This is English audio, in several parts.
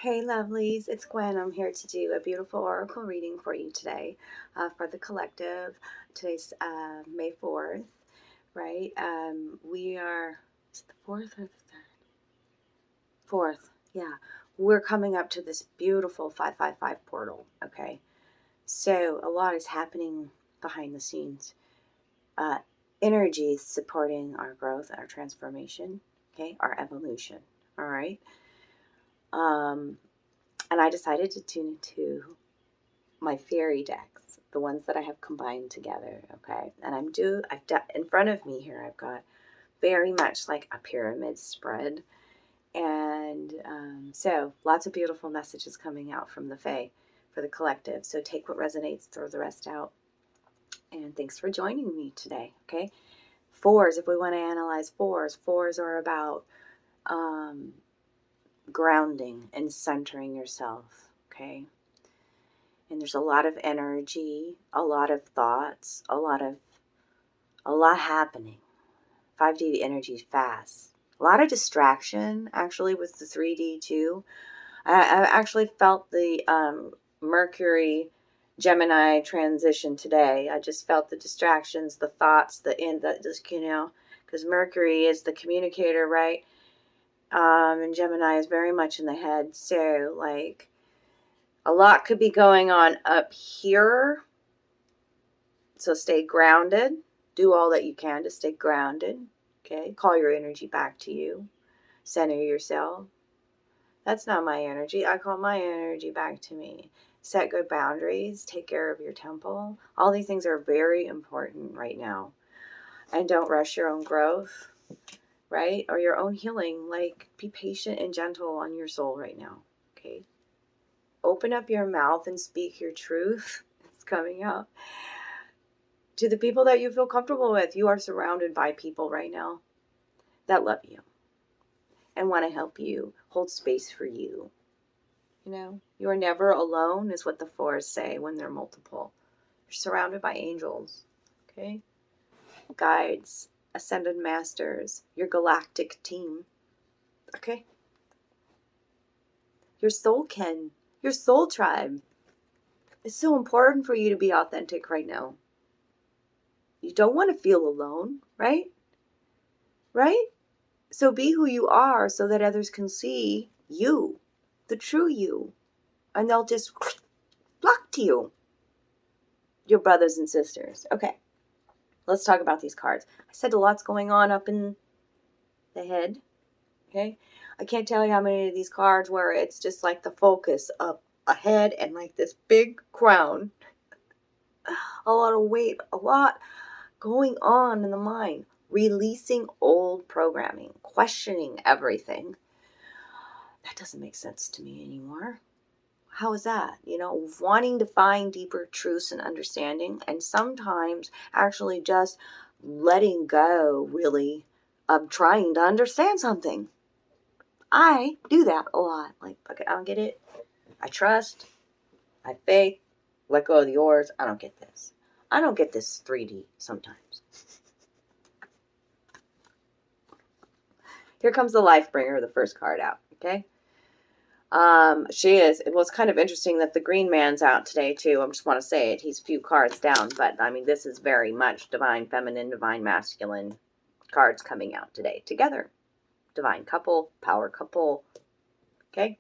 Hey lovelies, it's Gwen. I'm here to do a beautiful oracle reading for you today for the collective. Today's May 4th, right? We are, is it the 4th or the 3rd? 4th, yeah. We're coming up to this beautiful 555 portal, okay? So a lot is happening behind the scenes. Energy is supporting our growth, our transformation, okay? Our evolution, all right? And I decided to tune into my Faery decks, the ones that I have combined together, okay? And in front of me here, I've got very much like a pyramid spread. And so lots of beautiful messages coming out from the Fae for the collective. So take what resonates, throw the rest out. And thanks for joining me today, okay? Fours, if we want to analyze fours are about grounding and centering yourself, okay? And there's a lot of energy, a lot of thoughts, a lot happening. 5D energy is fast. A lot of distraction, actually, with the 3D too. I actually felt the Mercury Gemini transition today. I just felt the distractions, the thoughts, because Mercury is the communicator, right? And Gemini is very much in the head. So, like, a lot could be going on up here. So stay grounded. Do all that you can to stay grounded. Okay? Call your energy back to you. Center yourself. That's not my energy. I call my energy back to me. Set good boundaries. Take care of your temple. All these things are very important right now. And don't rush your own growth, right? Or your own healing. Like, be patient and gentle on your soul right now. Okay? Open up your mouth and speak your truth. It's coming out. To the people that you feel comfortable with. You are surrounded by people right now that love you and want to help you, hold space for you. You know, you are never alone is what the fours say when they're multiple. You're surrounded by angels, okay? Guides, ascended masters, your galactic team, okay? Your soul kin, your soul tribe. It's so important for you to be authentic right now. You don't want to feel alone, right? Right? So be who you are so that others can see you, the true you, and they'll just flock to you, your brothers and sisters. Okay, let's talk about these cards. I said a lot's going on up in the head, okay? I can't tell you how many of these cards where it's just like the focus of a head and like this big crown. A lot of weight, a lot going on in the mind. Releasing old programming, questioning everything. That doesn't make sense to me anymore. How is that? You know, wanting to find deeper truths and understanding, and sometimes actually just letting go, really, of trying to understand something. I do that a lot. Like, okay, I don't get it. I trust. I have faith. Let go of the yours. I don't get this. I don't get this 3D sometimes. Here comes the life bringer, the first card out, okay? She is. Well, it's kind of interesting that the green man's out today, too. I just want to say it. He's a few cards down, but, I mean, this is very much divine feminine, divine masculine cards coming out today together. Divine couple, power couple, okay?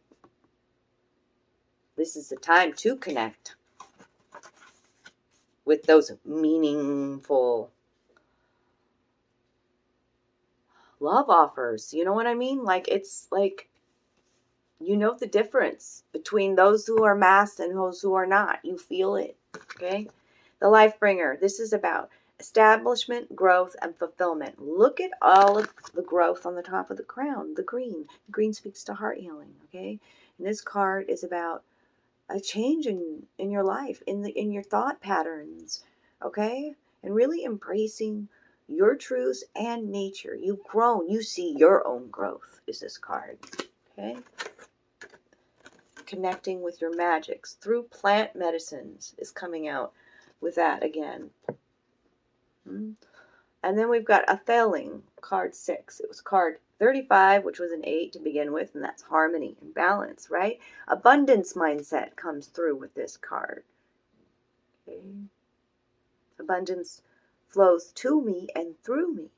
This is the time to connect with those meaningful love offers. You know what I mean? Like, it's like, you know the difference between those who are masked and those who are not. You feel it, okay? The life bringer. This is about establishment, growth, and fulfillment. Look at all of the growth on the top of the crown, the green. The green speaks to heart healing, okay? And this card is about a change in your life, in your thought patterns, okay? And really embracing your truths and nature. You've grown. You see your own growth is this card, okay? Connecting with your magics through plant medicines is coming out with that again. And then we've got a Theling, card 6. It was card 35, which was an 8 to begin with, and that's harmony and balance, right? Abundance mindset comes through with this card. Okay. Abundance flows to me and through me.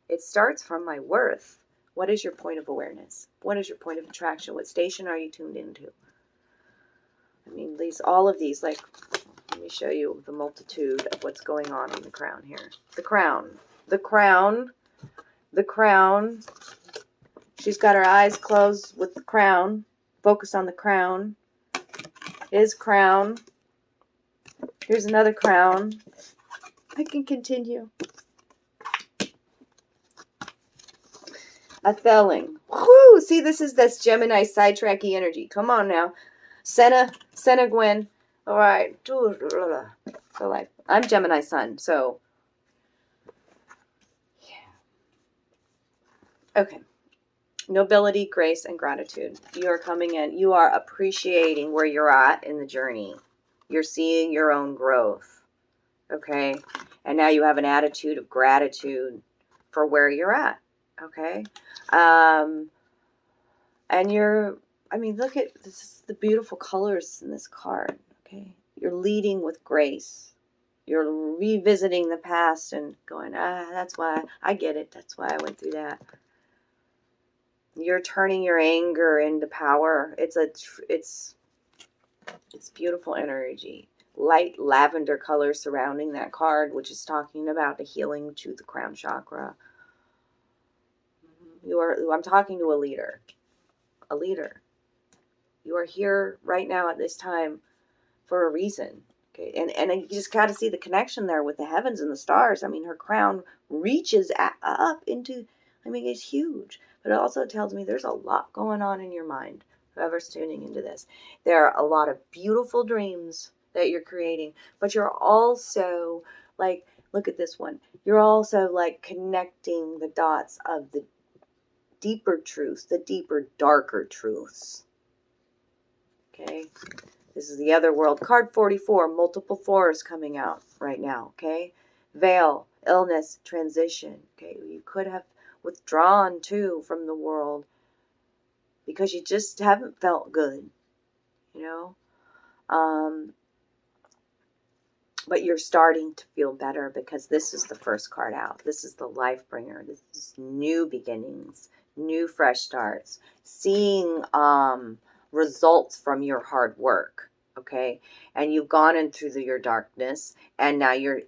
It starts from my worth. What is your point of awareness? What is your point of attraction? What station are you tuned into? I mean, all of these, like, let me show you the multitude of what's going on in the crown here. The crown. The crown. The crown. She's got her eyes closed with the crown. Focus on the crown. His crown. Here's another crown. I can continue. A Theling. Whoo! See, that's Gemini sidetracky energy. Come on now. Senna Gwyn. All right. So like, I'm Gemini sun, so yeah. Okay. Nobility, grace, and gratitude. You are coming in. You are appreciating where you're at in the journey. You're seeing your own growth. Okay? And now you have an attitude of gratitude for where you're at. Okay? And look at this is the beautiful colors in this card. Okay? You're leading with grace. You're revisiting the past and going, that's why I get it. That's why I went through that. You're turning your anger into power. It's beautiful energy. Light lavender color surrounding that card, which is talking about the healing to the crown chakra. I'm talking to a leader. A leader. You are here right now at this time for a reason. Okay, and you just got to see the connection there with the heavens and the stars. I mean, her crown reaches up into. I mean, it's huge. But it also tells me there's a lot going on in your mind, whoever's tuning into this. There are a lot of beautiful dreams that you're creating, but you're also, like, look at this one. You're also, like, connecting the dots of the deeper truths, the deeper, darker truths. Okay? This is the other world. Card 44, multiple fours coming out right now. Okay? Veil, illness, transition. Okay? You could have withdrawn too from the world because you just haven't felt good, but you're starting to feel better because this is the first card out. This is the life bringer. This is new beginnings, new fresh starts, seeing results from your hard work. Okay, and you've gone in through your darkness, and now you're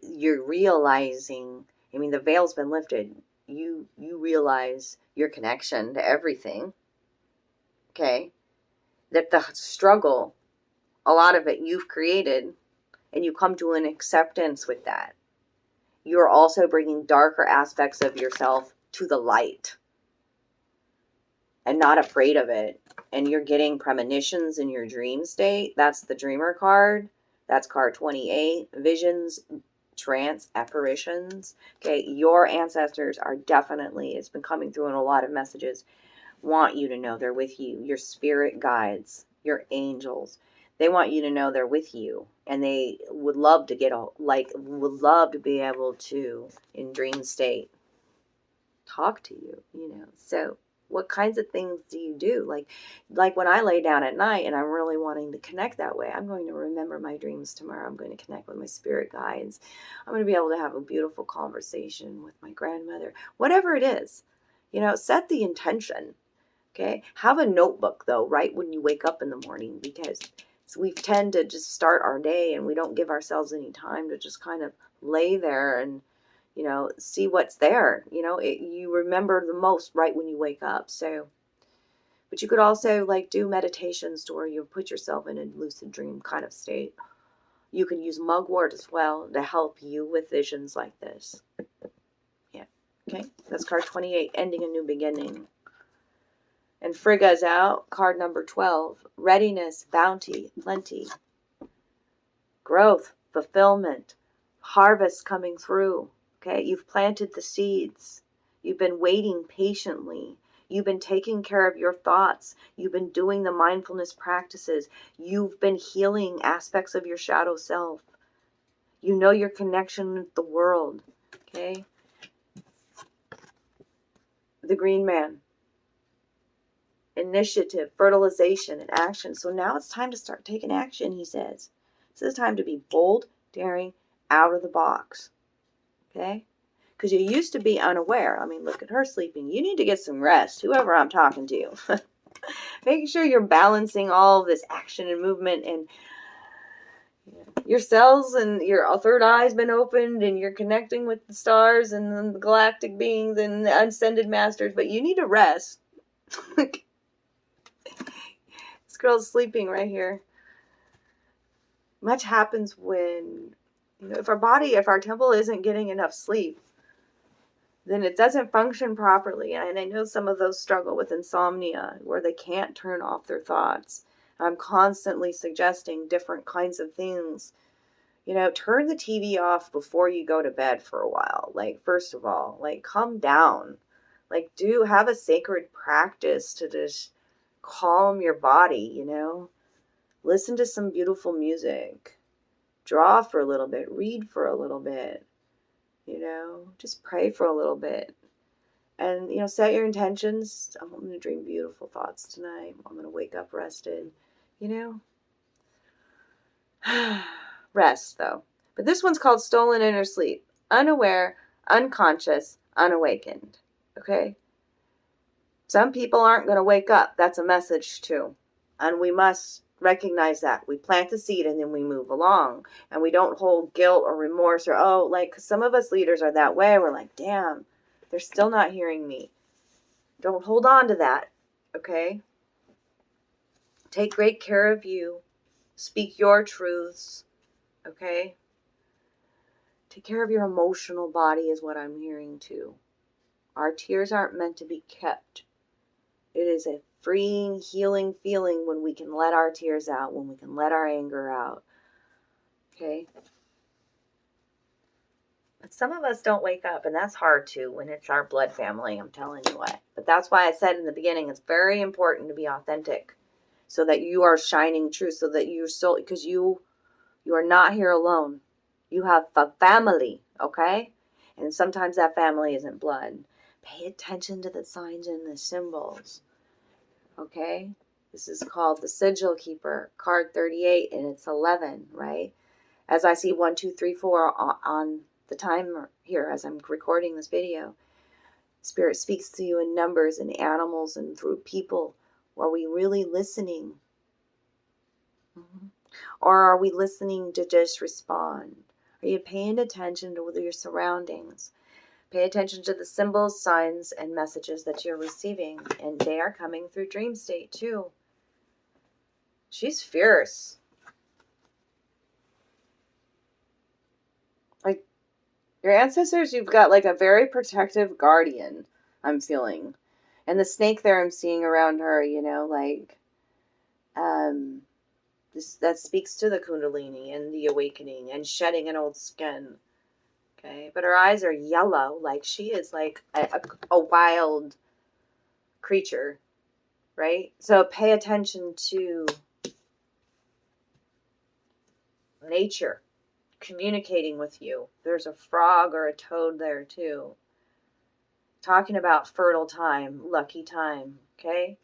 realizing. I mean, the veil's been lifted. You realize your connection to everything, okay, that the struggle, a lot of it you've created, and you come to an acceptance with that. You're also bringing darker aspects of yourself to the light and not afraid of it, and you're getting premonitions in your dream state. That's the dreamer card. That's card 28, visions, trance, apparitions. Okay, your ancestors are definitely, it's been coming through in a lot of messages, want you to know they're with you. Your spirit guides, your angels, they want you to know they're with you, and they would love to would love to be able to, in dream state, talk to you, So what kinds of things do you do? Like when I lay down at night and I'm really wanting to connect that way, I'm going to remember my dreams tomorrow. I'm going to connect with my spirit guides. I'm going to be able to have a beautiful conversation with my grandmother. Whatever it is, set the intention. Okay? Have a notebook, though, right when you wake up in the morning, because we tend to just start our day and we don't give ourselves any time to just kind of lay there and see what's there. You remember the most right when you wake up. So, but you could also do meditations to where you put yourself in a lucid dream kind of state. You can use mugwort as well to help you with visions like this. Yeah. Okay. That's card 28, ending a new beginning. And Frigga's out, card number 12, readiness, bounty, plenty, growth, fulfillment, harvest coming through. Okay, you've planted the seeds. You've been waiting patiently. You've been taking care of your thoughts. You've been doing the mindfulness practices. You've been healing aspects of your shadow self. You know your connection with the world. Okay? The green man. Initiative, fertilization, and action. So now it's time to start taking action, he says. This is time to be bold, daring, out of the box. Okay? Because you used to be unaware. I mean, look at her sleeping. You need to get some rest, whoever I'm talking to. Making sure you're balancing all this action and movement, and your cells and your third eye's been opened, and you're connecting with the stars and the galactic beings and the ascended masters, but you need to rest. This girl's sleeping right here. Much happens when, if our temple isn't getting enough sleep, then it doesn't function properly. And I know some of those struggle with insomnia, where they can't turn off their thoughts. I'm constantly suggesting different kinds of things. Turn the TV off before you go to bed for a while. Like, first of all, like, calm down. Like, have a sacred practice to just calm your body, Listen to some beautiful music. Draw for a little bit. Read for a little bit. Just pray for a little bit. And, set your intentions. I'm going to dream beautiful thoughts tonight. I'm going to wake up rested. Rest, though. But this one's called stolen inner sleep. Unaware, unconscious, unawakened. Okay? Some people aren't going to wake up. That's a message, too. And we must recognize that. We plant the seed and then we move along. And we don't hold guilt or remorse or, cause some of us leaders are that way. We're like, damn, they're still not hearing me. Don't hold on to that. Okay? Take great care of you. Speak your truths. Okay? Take care of your emotional body is what I'm hearing too. Our tears aren't meant to be kept. It is a freeing, healing feeling when we can let our tears out, when we can let our anger out. Okay? But some of us don't wake up, and that's hard too when it's our blood family, I'm telling you what. But that's why I said in the beginning, it's very important to be authentic so that you are shining true, so that you're so, because you are not here alone. You have a family, okay? And sometimes that family isn't blood. Pay attention to the signs and the symbols. Okay? This is called the Sigil Keeper, card 38, and it's 11, right? As I see 1, 2, 3, 4 on the timer here as I'm recording this video. Spirit speaks to you in numbers and animals and through people. Are we really listening? Mm-hmm. Or are we listening to just respond? Are you paying attention to your surroundings? Pay attention to the symbols, signs, and messages that you're receiving. And they are coming through dream state too. She's fierce. Like, your ancestors, you've got like a very protective guardian, I'm feeling. And the snake there I'm seeing around her, that speaks to the Kundalini and the awakening and shedding an old skin. Okay, but her eyes are yellow, like she is like a wild creature, right? So pay attention to nature communicating with you. There's a frog or a toad there too. Talking about fertile time, lucky time, okay?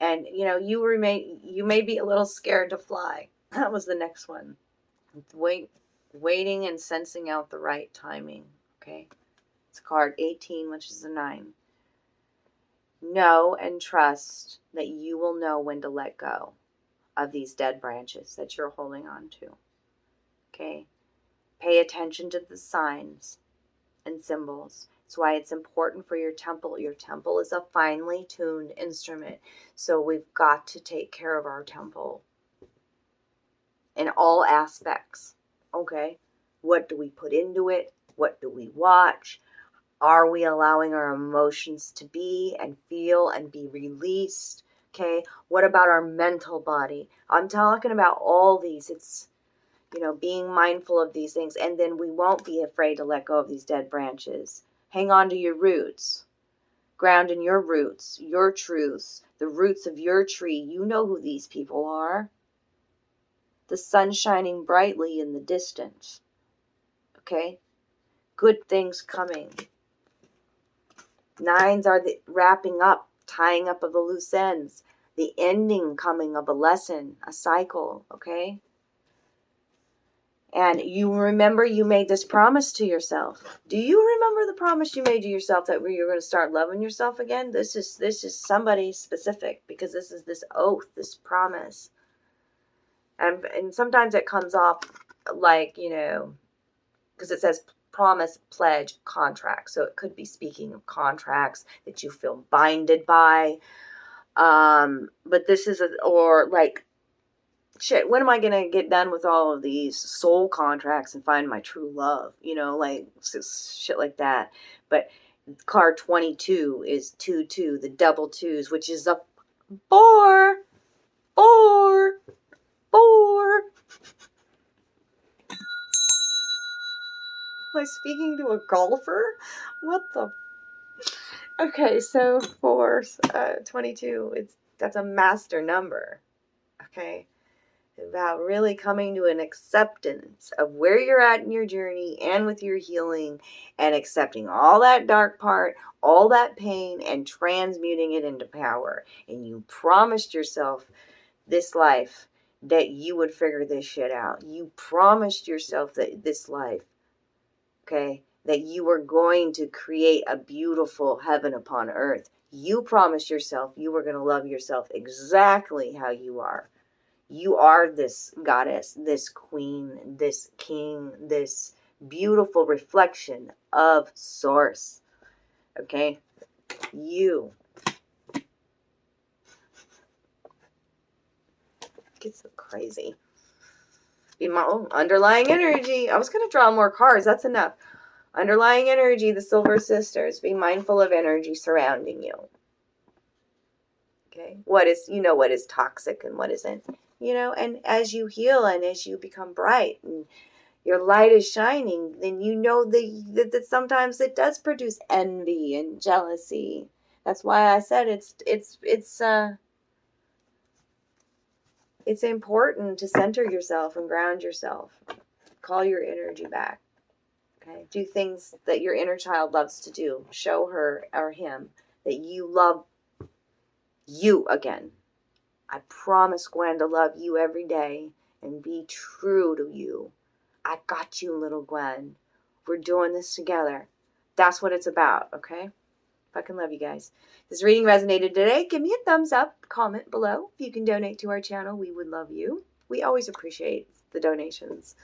And you may be a little scared to fly. That was the next one. Waiting and sensing out the right timing, okay? It's card 18, which is a 9. Know and trust that you will know when to let go of these dead branches that you're holding on to, okay? Pay attention to the signs and symbols. That's why it's important for your temple. Your temple is a finely tuned instrument, so we've got to take care of our temple in all aspects, okay? What do we put into it? What do we watch? Are we allowing our emotions to be and feel and be released? Okay, what about our mental body? I'm talking about all these. It's, being mindful of these things, and then we won't be afraid to let go of these dead branches. Hang on to your roots. Ground in your roots, your truths, the roots of your tree. You know who these people are. The sun shining brightly in the distance. Okay? good things coming. 9s are the wrapping up, tying up of the loose ends, the ending coming of a lesson, a cycle, okay? And you remember you made this promise to yourself. Do you remember the promise you made to yourself that you're going to start loving yourself again? This is somebody specific, because this is this oath, this promise. And sometimes it comes off like, because it says promise, pledge, contract. So it could be speaking of contracts that you feel binded by. But this is, or like, shit, when am I going to get done with all of these soul contracts and find my true love? Like shit like that. But card 22 is 2-2, the double twos, which is a 4. Am I speaking to a golfer? What the? Okay, so 4, 22, that's a master number. Okay. About really coming to an acceptance of where you're at in your journey and with your healing, and accepting all that dark part, all that pain, and transmuting it into power. And you promised yourself this life that you would figure this shit out. You promised yourself that this life, okay, that you were going to create a beautiful heaven upon earth. You promised yourself you were going to love yourself exactly how you are. You are this goddess, this queen, this king, this beautiful reflection of source. Okay? You. Get so crazy. Be my own underlying energy. I was going to draw more cards. That's enough. Underlying energy, the Silver Sisters. Be mindful of energy surrounding you. Okay? What is toxic and what isn't. And as you heal and as you become bright and your light is shining, then you know that sometimes it does produce envy and jealousy. That's why I said it's important to center yourself and ground yourself. Call your energy back. Okay? Do things that your inner child loves to do. Show her or him that you love you again. I promise, Gwen, to love you every day and be true to you. I got you, little Gwen. We're doing this together. That's what it's about, okay? Fucking love you guys. If this reading resonated today, give me a thumbs up, comment below. If you can donate to our channel, we would love you. We always appreciate the donations.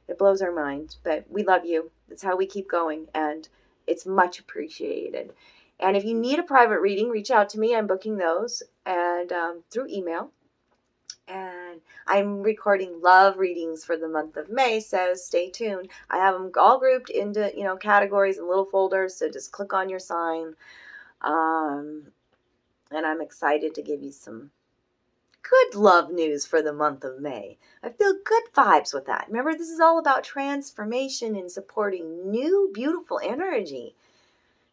It blows our mind, but we love you. That's how we keep going, and it's much appreciated. And if you need a private reading, reach out to me. I'm booking those and through email. And I'm recording love readings for the month of May, so stay tuned. I have them all grouped into, categories and little folders, so just click on your sign. And I'm excited to give you some good love news for the month of May. I feel good vibes with that. Remember, this is all about transformation and supporting new, beautiful energy.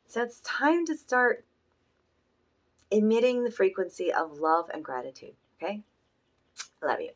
So it's time to start emitting the frequency of love and gratitude, okay? Love you.